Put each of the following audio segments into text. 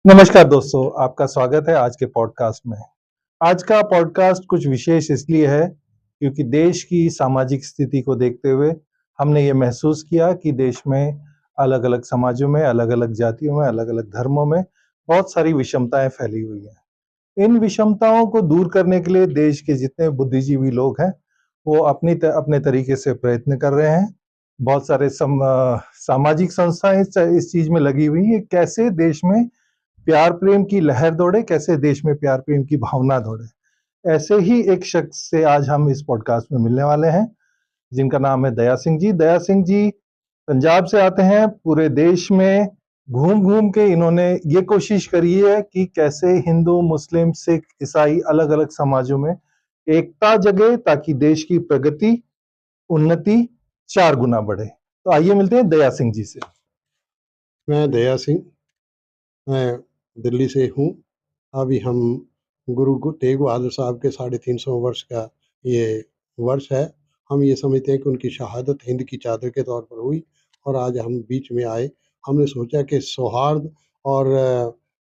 नमस्कार दोस्तों, आपका स्वागत है आज के पॉडकास्ट में। आज का पॉडकास्ट कुछ विशेष इसलिए है क्योंकि देश की सामाजिक स्थिति को देखते हुए हमने ये महसूस किया कि देश में अलग-अलग समाजों में, अलग-अलग जातियों में, अलग-अलग धर्मों में बहुत सारी विषमताएँ फैली हुई हैं। इन विषमताओं को दूर करने के लिए देश के जितने बुद्धिजीवी लोग हैं, वो अपने तरीके से प्रयत्न कर रहे हैं। बहुत सारे सामाजिक संस्थाएँ इस चीज़ में लगी हुई हैं, कैसे देश में प्यार प्रेम की लहर दौड़े, कैसे देश में प्यार प्रेम की भावना दौड़े। ऐसे ही एक शख्स से आज हम इस पॉडकास्ट में मिलने वाले हैं, जिनका नाम है दया सिंह जी। दया सिंह जी पंजाब से आते हैं। पूरे देश में घूम-घूम के इन्होंने ये कोशिश करी है कि कैसे हिंदू, मुस्लिम, सिख, ईसाई अलग-अलग समाजों में एकता जगे ताकि देश की प्रगति, उन्नति 4 गुना बढ़े। तो आइए मिलते हैं दया सिंह जी से। मैं दया सिंह, मैं दिल्ली से हूँ। अभी हम गुरु तेग बहादुर साहब के 350 वर्ष का ये वर्ष है। हम ये समझते हैं कि उनकी शहादत हिंद की चादर के तौर पर हुई और आज हम बीच में आए। हमने सोचा कि सौहार्द और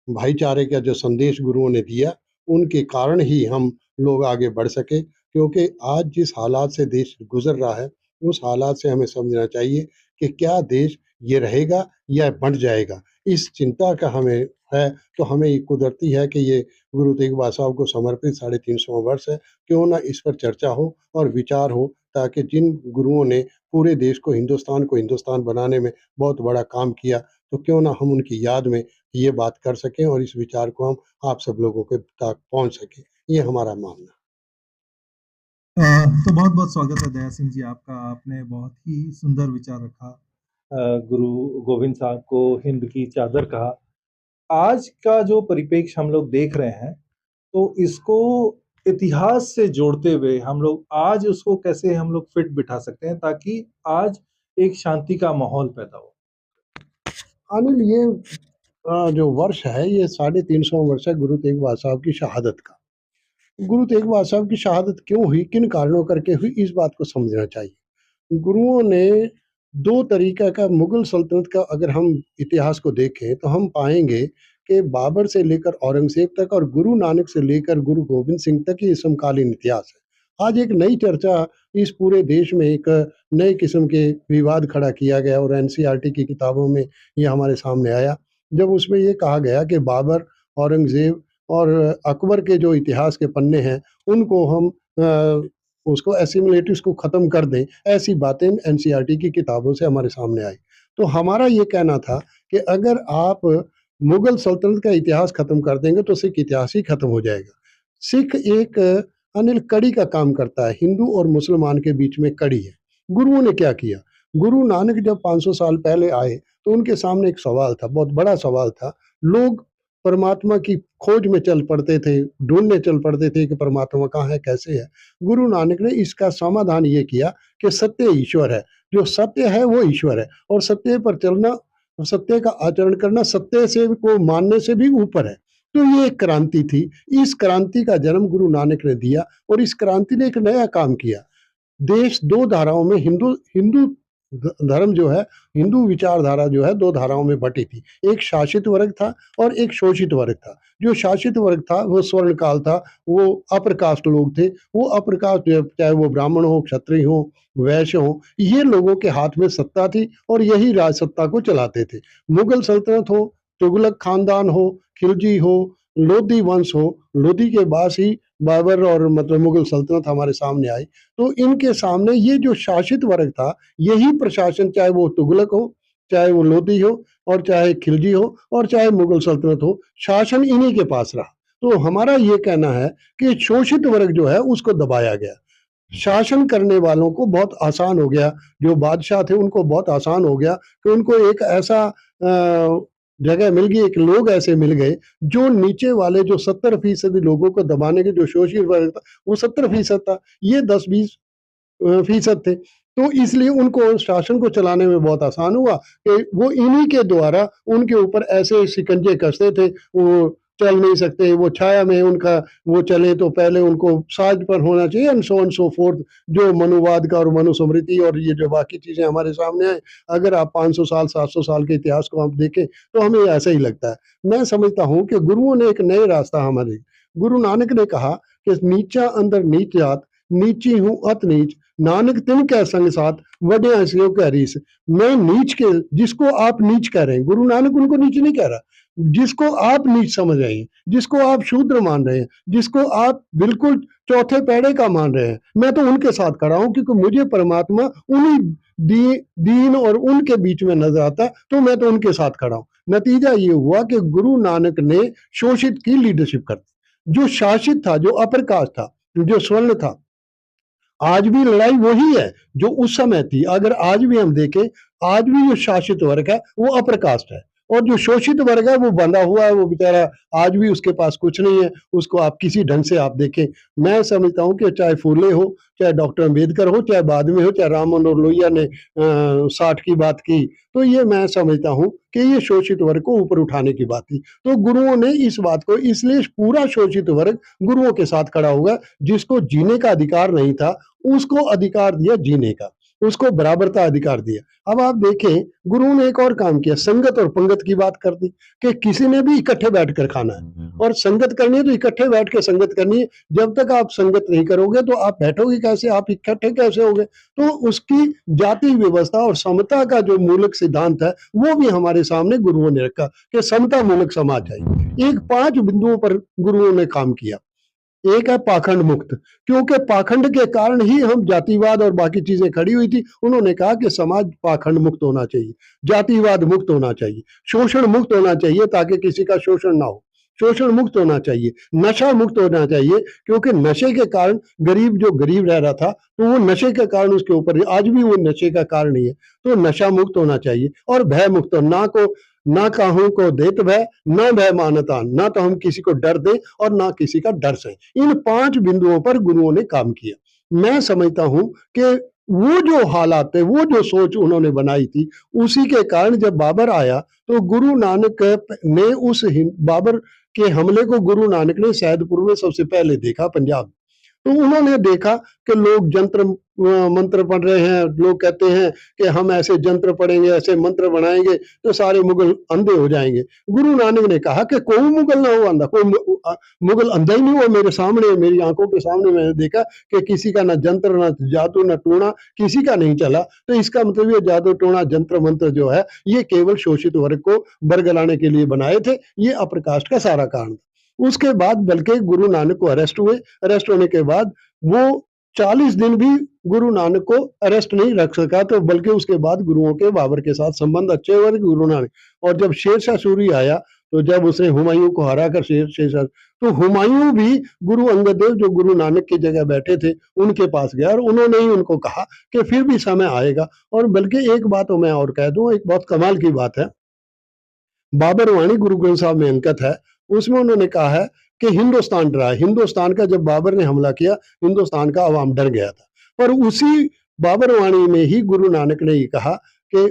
भाईचारे का जो संदेश गुरुओं ने दिया, उनके कारण ही हम लोग आगे बढ़ सके, क्योंकि आज जिस हालात से देश गुज़र रहा है, उस हालात से हमें समझना चाहिए कि क्या देश ये रहेगा या बँट जाएगा। इस चिंता का हमें है, तो हमें ये कुदरती है कि ये गुरु तेग बहादुर साहब को समर्पित 350वां वर्ष है। क्यों ना इस पर चर्चा हो और विचार हो, ताकि जिन गुरुओं ने पूरे देश को हिंदुस्तान बनाने में बहुत बड़ा काम किया, तो क्यों ना हम उनकी याद में ये बात कर सकें और इस विचार को हम आप सब लोगों के तक पहुँच सकें। ये हमारा मानना है। तो बहुत-बहुत स्वागत है दया सिंह जी आपका। आपने बहुत ही सुंदर विचार रखा। गुरु गोविंद साहब को हिंद की चादर कहा। आज का जो परिप्रेक्ष्य हम लोग देख रहे हैं, तो इसको इतिहास से जोड़ते हुए हम लोग आज उसको कैसे हम लोग फिट बिठा सकते हैं ताकि आज एक शांति का माहौल पैदा हो? अनिल, ये जो वर्ष है, ये 350 वर्ष है गुरु तेग बहादुर साहब की शहादत का। गुरु तेग बहादुर साहब की शहादत क्यों हुई, किन कारणों करके हुई, इस बात को समझना चाहिए। गुरुओं ने 2 तरीक़ा का मुग़ल सल्तनत का अगर हम इतिहास को देखें, तो हम पाएँगे कि बाबर से लेकर औरंगज़ेब तक और गुरु नानक से लेकर गुरु गोविंद सिंह तक ये समकालीन इतिहास है। आज एक नई चर्चा इस पूरे देश में एक नए किस्म के विवाद खड़ा किया गया और एनसीईआरटी की किताबों में ये हमारे सामने आया। जब उसमें ये कहा गया कि बाबर, औरंगज़ेब और अकबर के जो इतिहास के पन्ने हैं, उनको हम उसको असिमिलेट इसको ख़त्म कर दें, ऐसी बातें एनसीईआरटी की किताबों से हमारे सामने आई। तो हमारा ये कहना था कि अगर आप मुग़ल सल्तनत का इतिहास ख़त्म कर देंगे, तो सिख इतिहास ही ख़त्म हो जाएगा। सिख एक अनिल कड़ी का काम करता है, हिंदू और मुसलमान के बीच में कड़ी है। गुरुओं ने क्या किया? गुरु नानक जब 500 साल पहले आए, तो उनके सामने एक सवाल था, बहुत बड़ा सवाल था। लोग परमात्मा की खोज में चल पड़ते थे, ढूँढने चल पड़ते थे कि परमात्मा कहाँ है, कैसे है? गुरु नानक ने इसका समाधान ये किया कि सत्य ईश्वर है, जो सत्य है वो ईश्वर है और सत्य पर चलना, सत्य का आचरण करना सत्य से को मानने से भी ऊपर है। तो ये एक क्रांति थी, इस क्रांति का जन्म गुरु नानक ने दिया और इस क्रांति ने एक नया काम किया। देश 2 धाराओं में हिंदू हिंदू ध धर्म जो है, हिंदू विचारधारा जो है 2 धाराओं में बँटी थी। एक शासित वर्ग था और एक शोषित वर्ग था। जो शासित वर्ग था वो स्वर्ण काल था, वो अपर कास्ट लोग थे। वो अपर कास्ट जो है, चाहे वो ब्राह्मण हो, क्षत्रिय हो, वैश्य हो, ये लोगों के हाथ में सत्ता थी और यही राजसत्ता को चलाते थे। मुगल सल्तनत हो, तुगलक खानदान हो, खिलजी हो, लोधी वंश हो, लोधी के बाद ही बाबर और मतलब मुगल सल्तनत हमारे सामने आई। तो इनके सामने ये जो शासित वर्ग था, यही प्रशासन, चाहे वो तुगलक हो, चाहे वो लोधी हो और चाहे खिलजी हो और चाहे मुगल सल्तनत हो, शासन इन्हीं के पास रहा। तो हमारा ये कहना है कि शोषित वर्ग जो है उसको दबाया गया। शासन करने वालों को बहुत आसान हो गया, जो बादशाह थे उनको बहुत आसान हो गया कि उनको एक ऐसा जगह मिल गई, एक लोग ऐसे मिल गए, जो नीचे वाले जो 70% लोगों को दबाने के जो शोषित वर्ग था, वो 70% था, ये 10-20 फ़ीसद थे। तो इसलिए उनको शासन को चलाने में बहुत आसान हुआ कि वो इन्हीं के द्वारा उनके ऊपर ऐसे शिकंजे कसते थे, वो चल नहीं सकते, वो छाया में उनका वो चले तो पहले उनको साज पर होना चाहिए, एंड सो फोर्थ। जो मनुवाद का और मनुस्मृति और ये जो बाकी चीजें हमारे सामने आए, अगर आप 500 साल 700 साल के इतिहास को आप देखें तो हमें ऐसा ही लगता है। मैं समझता हूँ कि गुरुओं ने एक नए रास्ता हमारे, गुरु नानक ने कहा कि नीचा अंदर नीच जात, नीची हूँ अत नीच, नानक तिन कै संग साथ, वड्या सियो कै रीस। मैं नीच के, जिसको आप नीच कह रहे हैं, गुरु नानक उनको नीच नहीं कह रहा, जिसको आप नीच समझ रहे हैं, जिसको आप शूद्र मान रहे हैं, जिसको आप बिल्कुल चौथे पैड़े का मान रहे हैं, मैं तो उनके साथ खड़ा हूं, क्योंकि मुझे परमात्मा उन्हीं दीन और उनके बीच में नजर आता है, तो मैं तो उनके साथ खड़ा हूं। नतीजा ये हुआ कि गुरु नानक ने शोषित की लीडरशिप कर दी। जो शासित था, जो अपर कास्ट था, जो स्वर्ण था, आज भी लड़ाई वही है जो उस समय थी। अगर आज भी हम देखें, आज भी जो शासित वर्ग है वो अपर कास्ट है, और जो शोषित वर्ग है वो बंधा हुआ है, वो बेचारा आज भी उसके पास कुछ नहीं है, उसको आप किसी ढंग से आप देखें। मैं समझता हूँ कि चाहे फूले हो, चाहे डॉक्टर अम्बेडकर हो, चाहे बाद में हो, चाहे राम मनोहर लोहिया ने 60 की बात की, तो ये मैं समझता हूँ कि ये शोषित वर्ग को ऊपर उठाने की बात थी। तो गुरुओं ने इस बात को, इसलिए पूरा शोषित वर्ग गुरुओं के साथ खड़ा होगा। जिसको जीने का अधिकार नहीं था उसको अधिकार दिया जीने का, उसको बराबरता अधिकार दिया। अब आप देखें, गुरुओं ने एक और काम किया, संगत और पंगत की बात कर दी कि किसी ने भी इकट्ठे बैठकर खाना है, और संगत करनी है तो इकट्ठे बैठ के संगत करनी है। जब तक आप संगत नहीं करोगे तो आप बैठोगे कैसे, आप इकट्ठे कैसे होगे? तो उसकी जाति व्यवस्था और समता का जो मूलक सिद्धांत है वो भी हमारे सामने गुरुओं ने रखा कि समता मूलक समाज है। एक 5 बिंदुओं पर गुरुओं ने काम किया। एक है पाखंड मुक्त, क्योंकि पाखंड के कारण ही हम जातिवाद और बाकी चीजें खड़ी हुई थी। उन्होंने कहा कि समाज पाखंड मुक्त होना चाहिए, जातिवाद मुक्त होना चाहिए, शोषण मुक्त होना चाहिए ताकि किसी का शोषण ना हो, शोषण मुक्त होना चाहिए, नशा मुक्त होना चाहिए, क्योंकि नशे के कारण गरीब जो गरीब रह रहा था तो वो नशे के कारण उसके ऊपर, आज भी वो नशे का कारण ही है, तो नशा मुक्त होना चाहिए। और भय मुक्त, ना काहू को देत भय, ना भय मानता, ना तो हम किसी को डर दे और ना किसी का डर सहे। इन 5 बिंदुओं पर गुरुओं ने काम किया। मैं समझता हूं कि वो जो हालात थे, वो जो सोच उन्होंने बनाई थी, उसी के कारण जब बाबर आया तो गुरु नानक ने बाबर के हमले को गुरु नानक ने सैदपुर में सबसे पहले देखा, पंजाब। तो उन्होंने देखा कि लोग जंत्र मंत्र पढ़ रहे हैं, लोग कहते हैं कि हम ऐसे जंत्र पढ़ेंगे, ऐसे मंत्र बनाएंगे तो सारे मुगल अंधे हो जाएंगे। गुरु नानक ने कहा कि कोई मुगल ना हो अंधा, कोई मुगल अंधा ही नहीं हुआ। मेरे सामने, मेरी आंखों के सामने मैंने देखा कि किसी का ना जंत्र, ना जादू, ना टोना किसी का नहीं चला। तो इसका मतलब ये जादू टोना जंत्र मंत्र जो है ये केवल शोषित वर्ग को बरगलाने के लिए बनाए थे। ये अपर कास्ट का सारा कारण। उसके बाद बल्कि गुरु नानक को अरेस्ट हुए। अरेस्ट होने के बाद वो 40 दिन भी गुरु नानक को अरेस्ट नहीं रख सका, तो बल्कि उसके बाद गुरुओं के बाबर के साथ संबंध अच्छे हुए गुरु नानक। और जब शेरशाह सूरी आया, तो जब उसने हुमायूं को हरा कर शेरशाह, तो हुमायूं भी गुरु अंगद देव जो गुरु नानक की जगह बैठे थे उनके पास गया, और उन्होंने ही उनको कहा कि फिर भी समय आएगा। और बल्कि एक बात मैं और कह दूं, एक बहुत कमाल की बात है, बाबर वाणी गुरु ग्रंथ साहब में अंकित है। उसमें उन्होंने कहा है कि हिंदुस्तान डरा है। हिंदुस्तान का जब बाबर ने हमला किया, हिंदुस्तान का अवाम डर गया था। पर उसी बाबर वाणी में ही गुरु नानक ने ये कहा कि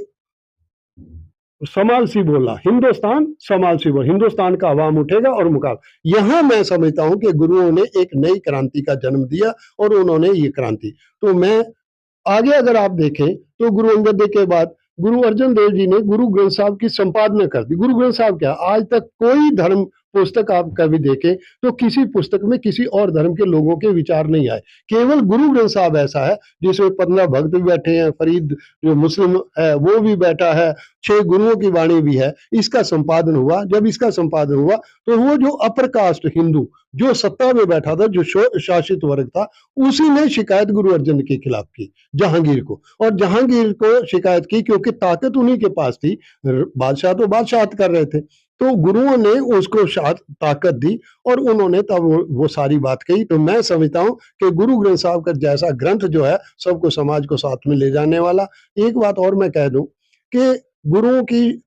समाल सी बोला, हिंदुस्तान समाल सी बोला, हिंदुस्तान का अवाम उठेगा और मुकाबला। यहां मैं समझता हूं कि गुरुओं ने एक नई क्रांति का जन्म दिया, और उन्होंने ये क्रांति, तो मैं आगे अगर आप देखें तो गुरु अंगद देव के बाद गुरु अर्जन देव जी ने गुरु ग्रंथ साहब की संपादना कर दी। गुरु ग्रंथ साहब क्या, आज तक कोई धर्म पुस्तक आप कभी देखें तो किसी पुस्तक में किसी और धर्म के लोगों के विचार नहीं आए। केवल गुरु ग्रंथ साहब ऐसा है जिसमें 15 भक्त भी बैठे हैं, फरीद जो मुस्लिम है वो भी बैठा है, 6 गुरुओं की वाणी भी है। इसका संपादन हुआ। जब इसका संपादन हुआ तो वो जो अपर कास्ट हिंदू जो सत्ता में बैठा था, जो शासित वर्ग था, उसी ने शिकायत गुरु अर्जन के खिलाफ की, जहांगीर को। और जहांगीर को शिकायत की क्योंकि ताकत उन्हीं के पास थी, बादशाह तो बादशाहत कर रहे थे। तो गुरुओं ने उसको ताकत दी और उन्होंने तब वो सारी बात कही। तो मैं समझता हूं कि गुरु ग्रंथ साहब का जैसा ग्रंथ जो है सबको, समाज को साथ में ले जाने वाला। एक बात और मैं कह दूं कि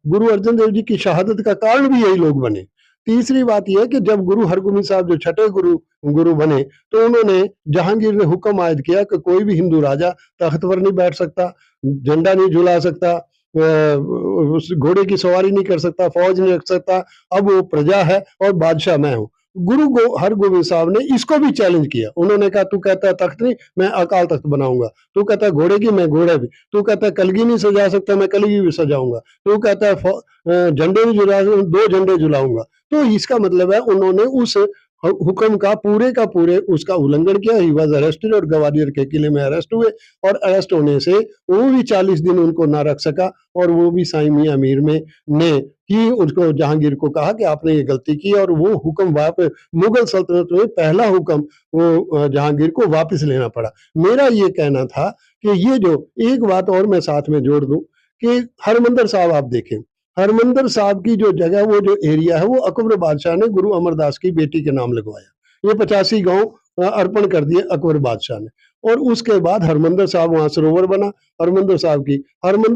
गुरु अर्जन देव जी की शहादत का कारण भी यही लोग बने। तीसरी बात यह है कि जब गुरु हरगोबिंद साहब जो छठे गुरु बने, तो उन्होंने, जहांगीर ने हुक्म आयद किया कि कोई भी हिंदू राजा तख्त पर नहीं बैठ सकता, झंडा नहीं झुला सकता, उस घोड़े की सवारी नहीं कर सकता, फौज नहीं रख सकता, अब वो प्रजा है और बादशाह मैं हूँ। हरगोविंद साहब ने इसको भी चैलेंज किया। उन्होंने कहा तू कहता है तख्त नहीं, मैं अकाल तख्त बनाऊंगा। तू कहता है घोड़े की, मैं घोड़े भी। तू कहता है कलगी नहीं सजा सकता, मैं कलगी भी सजाऊंगा। तू कहता है झंडे नहीं झुला, 2 झंडे झुलाऊंगा। तो इसका मतलब है उन्होंने उस हुक्म का पूरे उसका उल्लंघन किया। ही वॉज अरेस्टेड और ग्वालियर के किले में अरेस्ट हुए, और अरेस्ट होने से वो भी 40 दिन उनको ना रख सका, और वो भी साईं मियां मीर में ने ही उसको जहांगीर को कहा कि आपने ये गलती की, और वो हुक्म वापस, मुगल सल्तनत में पहला हुक्म वो जहांगीर को वापस लेना पड़ा। मेरा ये कहना था कि ये जो एक बात और मैं साथ में जोड़ दूं कि हरमंदिर साहब आप देखें, हरमंदिर साहब की जो जगह, वो जो एरिया है, वो अकबर बादशाह ने गुरु अमरदास की बेटी के नाम लगवाया। ये 85 गांव अर्पण कर दिए अकबर बादशाह ने, और उसके बाद हरमंदिर साहब वहां सरोवर बना। हरमंदिर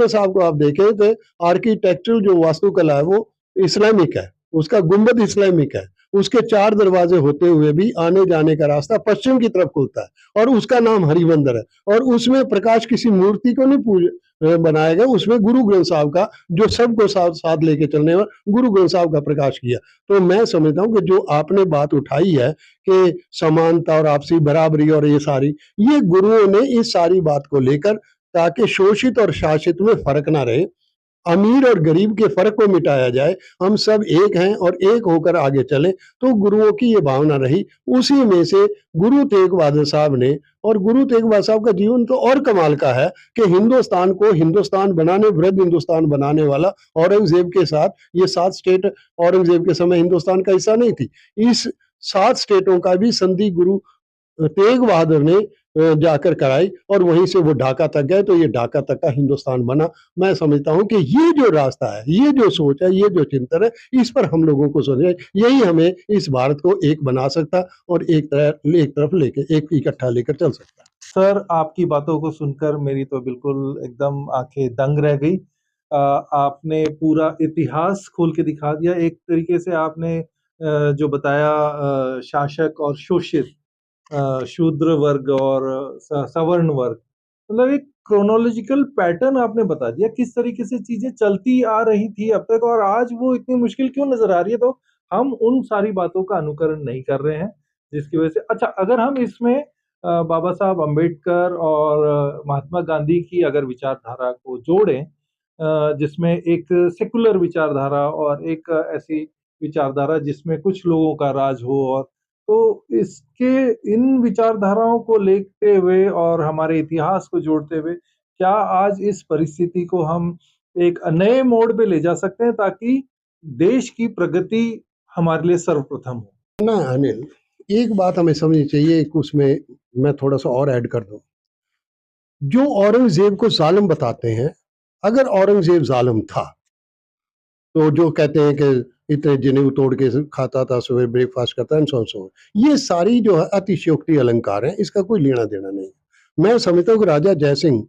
साहब को आप देखें तो आर्किटेक्चरल जो वास्तुकला है वो इस्लामिक है, उसका गुंबद इस्लामिक है, उसके 4 दरवाजे होते हुए भी आने जाने का रास्ता पश्चिम की तरफ खुलता है, और उसका नाम हरिमंदिर है। और उसमें प्रकाश किसी मूर्ति को नहीं बनाया गया, उसमें गुरु ग्रंथ साहब का, जो सबको साथ साथ लेके चलने वाला गुरु ग्रंथ साहब का प्रकाश किया। तो मैं समझता हूँ कि जो आपने बात उठाई है कि समानता और आपसी बराबरी और ये सारी, ये गुरुओं ने इस सारी बात को लेकर, ताकि शोषित और शासित में फर्क ना रहे, अमीर और गरीब के फर्क को मिटाया जाए, हम सब एक हैं और एक होकर आगे चले, तो गुरुओं की ये भावना रही। उसी में से गुरु तेग बहादुर साहब ने, और गुरु तेग बहादुर साहब का जीवन तो और कमाल का है कि हिंदुस्तान को हिंदुस्तान बनाने, वृहद हिंदुस्तान बनाने वाला औरंगजेब के साथ, ये 7 स्टेट औरंगजेब के समय हिंदुस्तान का हिस्सा नहीं थी, इस 7 स्टेटों का भी संधि गुरु तेग बहादुर ने जाकर कराई, और वहीं से वो ढाका तक गए, तो ये ढाका तक का हिंदुस्तान बना। मैं समझता हूँ कि ये जो रास्ता है, ये जो सोच है, ये जो चिंतन है, इस पर हम लोगों को सोचना, यही हमें इस भारत को एक बना सकता और एक तरफ लेके, एक इकट्ठा लेकर चल सकता। सर, आपकी बातों को सुनकर मेरी तो बिल्कुल एकदम आंखें दंग रह गई। आपने पूरा इतिहास खोल के दिखा दिया। एक तरीके से आपने जो बताया, शासक और शोषित, शूद्र वर्ग और सवर्ण वर्ग, मतलब एक क्रोनोलॉजिकल पैटर्न आपने बता दिया, किस तरीके से चीजें चलती आ रही थी अब तक और आज वो इतनी मुश्किल क्यों नजर आ रही है। तो हम उन सारी बातों का अनुकरण नहीं कर रहे हैं, जिसकी वजह से अच्छा, अगर हम इसमें बाबा साहब अम्बेडकर और महात्मा गांधी की अगर विचारधारा को जोड़ें, जिसमें एक सेकुलर विचारधारा और एक ऐसी विचारधारा जिसमें कुछ लोगों का राज हो, और तो इसके इन विचारधाराओं को लेते हुए और हमारे इतिहास को जोड़ते हुए, क्या आज इस परिस्थिति को हम एक नए मोड़ पे ले जा सकते हैं ताकि देश की प्रगति हमारे लिए सर्वप्रथम हो? ना अनिल, एक बात हमें समझनी चाहिए, एक उसमें मैं थोड़ा सा और ऐड कर दूं। जो औरंगजेब को जालिम बताते हैं, अगर औरंगजेब जालिम था, तो जो कहते हैं कि इतने जनेऊ तोड़ के खाता था, सुबह ब्रेकफास्ट करता है, सो ये सारी जो है अतिशयोक्ति अलंकार है, इसका कोई लेना देना नहीं। मैं समझता हूँ कि राजा जयसिंह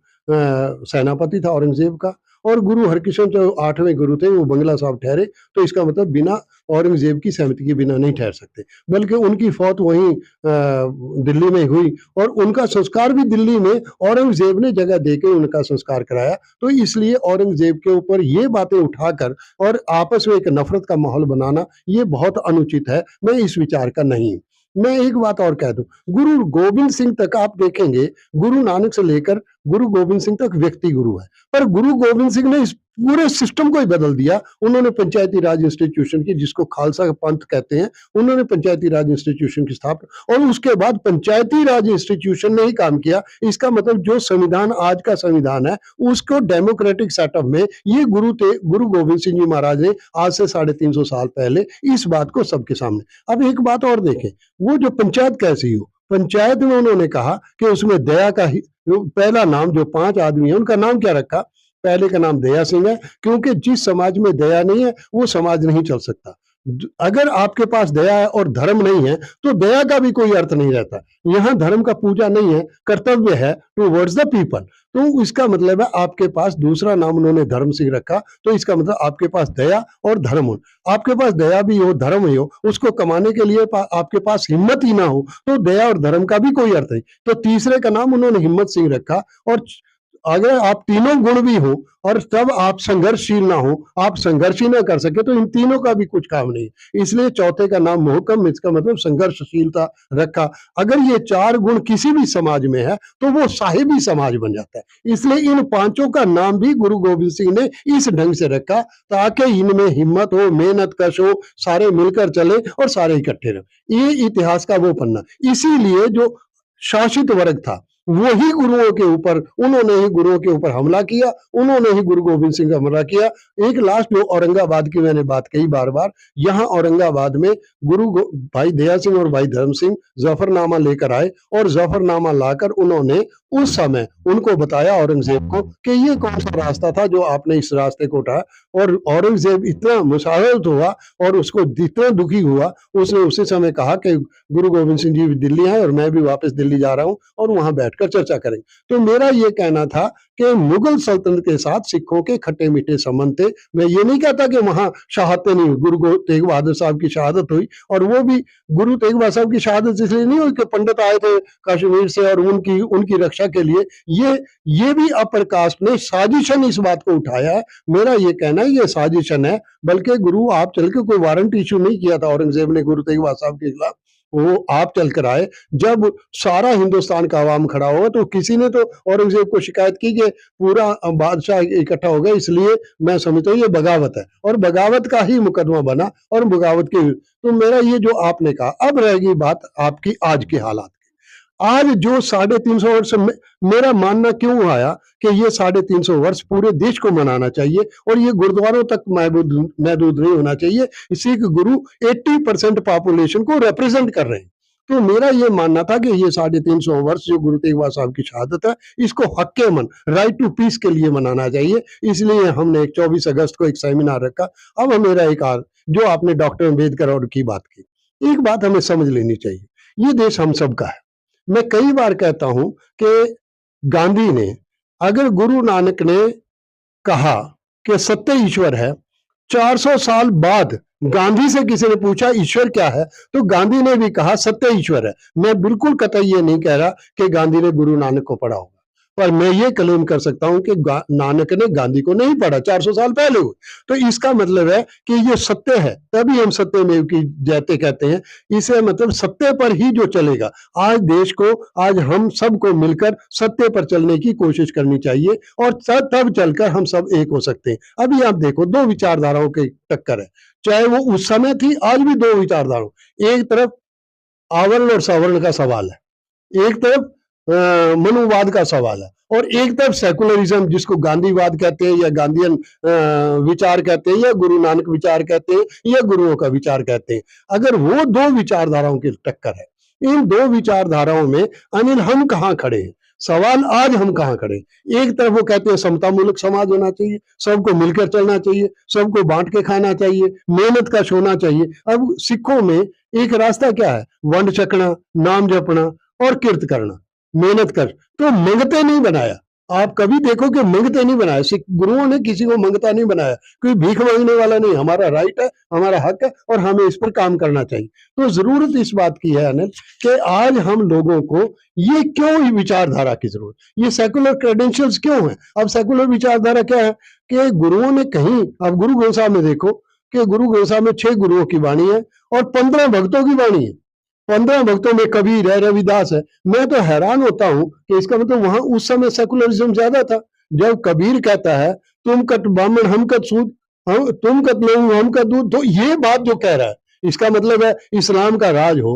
सेनापति था औरंगजेब का, और गुरु हरकृष्ण जो 8वें गुरु थे वो बंगला साहब ठहरे, तो इसका मतलब बिना औरंगजेब की सहमति के बिना नहीं ठहर सकते, बल्कि उनकी फौत वहीं दिल्ली में हुई, और उनका संस्कार भी दिल्ली में औरंगजेब ने जगह देकर उनका संस्कार कराया। तो इसलिए औरंगजेब के ऊपर ये बातें उठाकर और आपस में एक नफरत का माहौल बनाना, ये बहुत अनुचित है। मैं इस विचार का नहीं हूं। मैं एक बात और कह दूं, गुरु गोविंद सिंह तक आप देखेंगे, गुरु नानक से लेकर गुरु गोविंद सिंह तक व्यक्ति गुरु है, पर गुरु गोविंद सिंह ने इस पूरे सिस्टम को ही बदल दिया। उन्होंने पंचायती राज इंस्टीट्यूशन की, जिसको खालसा पंथ कहते हैं, उन्होंने पंचायती राज इंस्टीट्यूशन की स्थापना, और उसके बाद पंचायती राज इंस्टीट्यूशन ने ही काम किया। इसका मतलब जो संविधान आज का संविधान है, उसको डेमोक्रेटिक सेटअप में ये गुरु गोविंद सिंह जी महाराज ने आज से 350 साल पहले इस बात को सबके सामने। अब एक बात और देखें, वो जो पंचायत कैसी हो, पंचायत में उन्होंने कहा कि उसमें दया का पहला नाम, जो 5 आदमी है उनका नाम क्या रखा, पहले का नाम दया सिंह है, क्योंकि जिस समाज में दया नहीं है वो समाज नहीं चल सकता। अगर आपके पास दया है और धर्म नहीं है, तो दया का भी कोई अर्थ नहीं रहता। यहाँ धर्म का पूजा नहीं है, कर्तव्य है टुवर्ड्स द पीपल। तो इसका मतलब है आपके पास दूसरा नाम उन्होंने धर्म सिंह रखा, तो इसका मतलब आपके पास दया और धर्म हो। आपके पास दया भी हो, धर्म ही हो, उसको कमाने के लिए आपके पास हिम्मत ही ना हो, तो दया और धर्म का भी कोई अर्थ नहीं। तो तीसरे का नाम उन्होंने हिम्मत सिंह रखा, और अगर आप तीनों गुण भी हो और तब आप संघर्षशील ना हो, आप संघर्ष ही ना कर सके, तो इन तीनों का भी कुछ काम नहीं। इसलिए चौथे का नाम मोहकम, इसका मतलब संघर्षशीलता रखा। अगर ये चार गुण किसी भी समाज में है तो वो साहिबी समाज बन जाता है। इसलिए इन पांचों का नाम भी गुरु गोविंद सिंह ने इस ढंग से रखा ताकि इनमें हिम्मत हो, मेहनत कश हो, सारे मिलकर चले और सारे इकट्ठे रहे। ये इतिहास का वो पन्ना। इसीलिए जो शासित वर्ग था वही गुरुओं के ऊपर, उन्होंने ही गुरुओं के ऊपर हमला किया, उन्होंने ही गुरु गोविंद सिंह का हमला किया। एक लास्ट जो औरंगाबाद की मैंने बात कही बार बार, यहाँ औरंगाबाद में भाई दया सिंह और भाई धर्म सिंह जफरनामा लेकर आए और जफरनामा लाकर उन्होंने उस समय उनको बताया औरंगजेब को कि ये कौन सा रास्ता था जो आपने इस रास्ते को उठाया। और औरंगजेब इतना मुशाहिद हुआ और उसको जितना दुखी हुआ, उसने उसी समय कहा कि गुरु गोविंद सिंह जी भी दिल्ली आए और मैं भी वापस दिल्ली जा रहा हूं और वहां बैठकर चर्चा करेंगे। तो मेरा ये कहना था कि मुगल सल्तनत के साथ सिखों के खट्टे मीठे संबंध थे। मैं ये नहीं कहता कि वहां शहादतें नहीं हुई, गुरु तेग बहादुर साहब की शहादत हुई, और वो भी गुरु तेग बहादुर साहब की शहादत इसलिए नहीं हुई कि पंडित आए थे कश्मीर से और उनकी रक्षा के लिए। ये भी अपर कास्ट ने साजिशन इस बात को उठाया है। मेरा ये कहना है ये साजिशन है, बल्कि गुरु आप चल के कोई वारंट इशू नहीं किया था औरंगजेब ने गुरु तेग बहादुर साहब के खिलाफ, वो आप चल कर आए। जब सारा हिंदुस्तान का आवाम खड़ा हुआ तो किसी ने तो औरंगजेब को शिकायत की कि पूरा बादशाह इकट्ठा हो गया, इसलिए मैं समझता हूँ ये बगावत है, और बगावत का ही मुकदमा बना और बगावत के। तो मेरा ये जो आपने कहा, अब रहेगी बात आपकी आज के हालात। आज जो 350 वर्ष मेरा मानना क्यों आया कि ये 350 वर्ष पूरे देश को मनाना चाहिए और ये गुरुद्वारों तक महदूद नहीं होना चाहिए। सिख गुरु 80% पॉपुलेशन को रिप्रेजेंट कर रहे हैं। तो मेरा ये मानना था कि ये 350 वर्ष जो गुरु तेग बहादुर साहब की शहादत है, इसको हक मन, राइट टू पीस के लिए मनाना चाहिए। इसलिए हमने 24 अगस्त को एक सेमिनार रखा। अब मेरा एक जो आपने डॉक्टर अम्बेडकर और की बात की, एक बात हमें समझ लेनी चाहिए, ये देश हम सबका है। मैं कई बार कहता हूं कि गांधी ने, अगर गुरु नानक ने कहा कि सत्य ईश्वर है, 400 साल बाद गांधी से किसी ने पूछा ईश्वर क्या है, तो गांधी ने भी कहा सत्य ईश्वर है। मैं बिल्कुल कतई ये नहीं कह रहा कि गांधी ने गुरु नानक को पढ़ा होगा, पर मैं ये क्लेम कर सकता हूं कि नानक ने गांधी को नहीं पढ़ा, 400 साल पहले हुए। तो इसका मतलब है कि ये सत्य है, तभी हम सत्य में की जयते कहते हैं। इसे मतलब सत्य पर ही जो चलेगा। आज देश को, आज हम सबको मिलकर सत्य पर चलने की कोशिश करनी चाहिए और तब चलकर हम सब एक हो सकते हैं। अभी आप देखो, दो विचारधाराओं की टक्कर है, चाहे वो उस समय थी, आज भी दो विचारधाराओं। एक तरफ आवरण और सवर्ण का सवाल है, एक तरफ मनुवाद का सवाल है, और एक तरफ सेकुलरिज्म जिसको गांधीवाद कहते हैं या गांधीयन विचार कहते हैं या गुरु नानक विचार कहते हैं या गुरुओं का विचार कहते हैं। अगर वो दो विचारधाराओं की टक्कर है, इन दो विचारधाराओं में अनिल हम कहाँ खड़े हैं? सवाल आज हम कहाँ खड़े? एक तरफ वो कहते हैं समतामूलक समाज होना चाहिए, सबको मिलकर चलना चाहिए, सबको बांट के खाना चाहिए, मेहनत का होना चाहिए। अब सिखों में एक रास्ता क्या है? वंड चकना, नाम जपना और कीर्त करना, मेहनत कर। तो मंगते नहीं बनाया, आप कभी देखो कि मंगते नहीं बनाया, सिख गुरुओं ने किसी को मंगता नहीं बनाया, कोई भीख मांगने वाला नहीं। हमारा राइट है, हमारा हक है और हमें इस पर काम करना चाहिए। तो जरूरत इस बात की है अनिल कि आज हम लोगों को ये क्यों विचारधारा की जरूरत, ये सेकुलर क्रेडेंशियल्स क्यों है? अब सेकुलर विचारधारा क्या है कि गुरुओं ने कहीं, अब गुरु ग्रंथ साहब में देखो कि गुरु ग्रंथ साहब में 6 गुरुओं की वाणी है और 15 भक्तों की वाणी है। 15 भक्तों में कबीर है, रविदास है। मैं तो हैरान होता हूं कि इसका मतलब वहां उस समय सेकुलरिज्म ज्यादा था। जब कबीर कहता है तुम कट ब्राह्मण हम कट सूद, तुम कट लहू हम कट दूध, तो ये बात जो कह रहा है इसका मतलब है इस्लाम का राज हो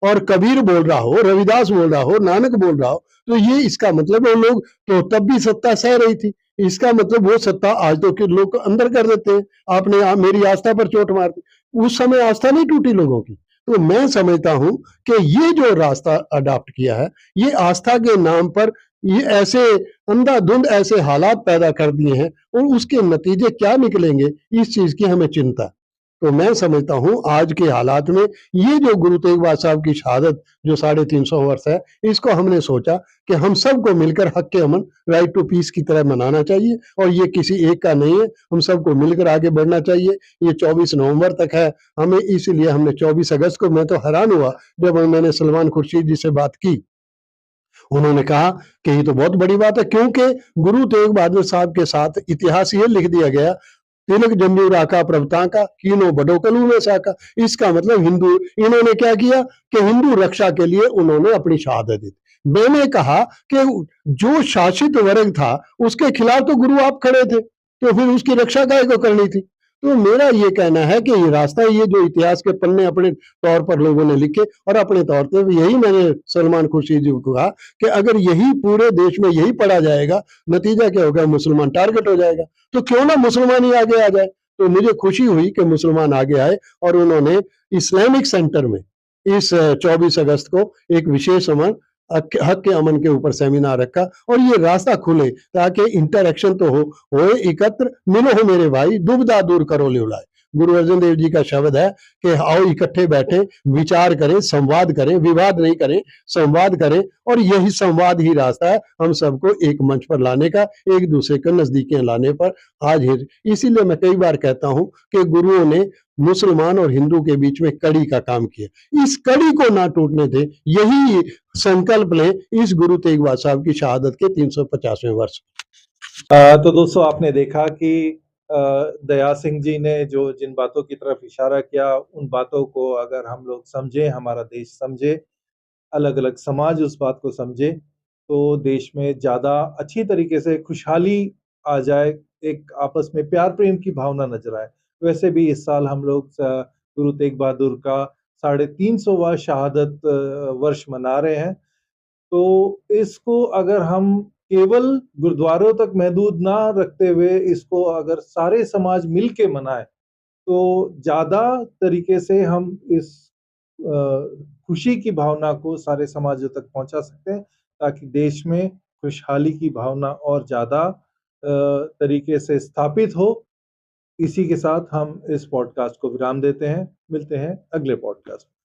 और कबीर बोल रहा हो, रविदास बोल रहा हो, नानक बोल रहा हो, तो ये इसका मतलब वो लोग तो तब भी सत्ता सह रही थी। इसका मतलब वो सत्ता आज तो के लोग अंदर कर देते हैं। आपने मेरी आस्था पर चोट मार दी, उस समय आस्था नहीं टूटी लोगों की। तो मैं समझता हूं कि ये जो रास्ता अडॉप्ट किया है, ये आस्था के नाम पर ये ऐसे अंधाधुंध ऐसे हालात पैदा कर दिए हैं और उसके नतीजे क्या निकलेंगे, इस चीज की हमें चिंता है। तो मैं समझता हूं आज के हालात में ये जो गुरु तेग बहादुर साहब की शहादत जो 350 वर्ष है, इसको हमने सोचा कि हम सबको मिलकर हक के अमन, राइट टू पीस की तरह मनाना चाहिए। और ये किसी एक का नहीं है, हम सबको मिलकर आगे बढ़ना चाहिए। ये 24 नवंबर तक है हमें, इसीलिए हमने 24 अगस्त को, मैं तो हैरान हुआ जब मैंने सलमान खुर्शीद जी से बात की उन्होंने कहा कि ये तो बहुत बड़ी बात है, क्योंकि गुरु तेग बहादुर साहब के साथ इतिहास ये लिख दिया गया, तिलक जम्मू राका प्रभुता का कीनो बडो कलू में साका। इसका मतलब हिंदू, इन्होंने क्या किया कि हिंदू रक्षा के लिए उन्होंने अपनी शहादत दी। मैंने कहा कि जो शासित वर्ग था उसके खिलाफ तो गुरु आप खड़े थे, तो फिर उसकी रक्षा काहे को करनी थी। तो मेरा ये कहना है कि ये रास्ता, ये जो इतिहास के पन्ने अपने तौर पर लोगों ने लिखे, और अपने तौर पर यही मैंने सलमान खुर्शीद जी को कहा कि अगर यही पूरे देश में यही पढ़ा जाएगा, नतीजा क्या होगा, मुसलमान टारगेट हो जाएगा। तो क्यों ना मुसलमान ही आगे आ जाए। तो मुझे खुशी हुई कि मुसलमान आगे आए और उन्होंने इस्लामिक सेंटर में इस 24 अगस्त को एक विशेष अमन, हक के अमन के ऊपर सेमिनार रखा, और ये रास्ता खुले ताकि इंटरेक्शन तो हो एकत्र, मिलो हो मेरे भाई, दुविधा दूर करो ल्यूलाए। गुरु अर्जन देव जी का शब्द है कि आओ इकट्ठे बैठे, विचार करें, संवाद करें, विवाद नहीं करें, संवाद करें, और यही संवाद ही रास्ता है हम सबको एक मंच पर लाने का, एक दूसरे को नजदीकियां लाने पर। आज इसीलिए मैं कई बार कहता हूं कि गुरुओं ने मुसलमान और हिंदू के बीच में कड़ी का काम किया, इस कड़ी को ना टूटने दे, यही संकल्प लें इस गुरु तेग बहादुर साहब की शहादत के 350वें वर्ष। तो दोस्तों, आपने देखा कि दया सिंह जी ने जो जिन बातों की तरफ इशारा किया, उन बातों को अगर हम लोग समझें, हमारा देश समझे, अलग अलग समाज उस बात को समझे, तो देश में ज़्यादा अच्छी तरीके से खुशहाली आ जाए, एक आपस में प्यार प्रेम की भावना नजर आए। वैसे भी इस साल हम लोग गुरु तेग बहादुर का 350वां शहादत वर्ष मना रहे हैं। तो इसको अगर हम केवल गुरुद्वारों तक महदूद ना रखते हुए, इसको अगर सारे समाज मिल के मनाए, तो ज़्यादा तरीके से हम इस खुशी की भावना को सारे समाजों तक पहुंचा सकते हैं, ताकि देश में खुशहाली की भावना और ज़्यादा तरीके से स्थापित हो। इसी के साथ हम इस पॉडकास्ट को विराम देते हैं। मिलते हैं अगले पॉडकास्ट में।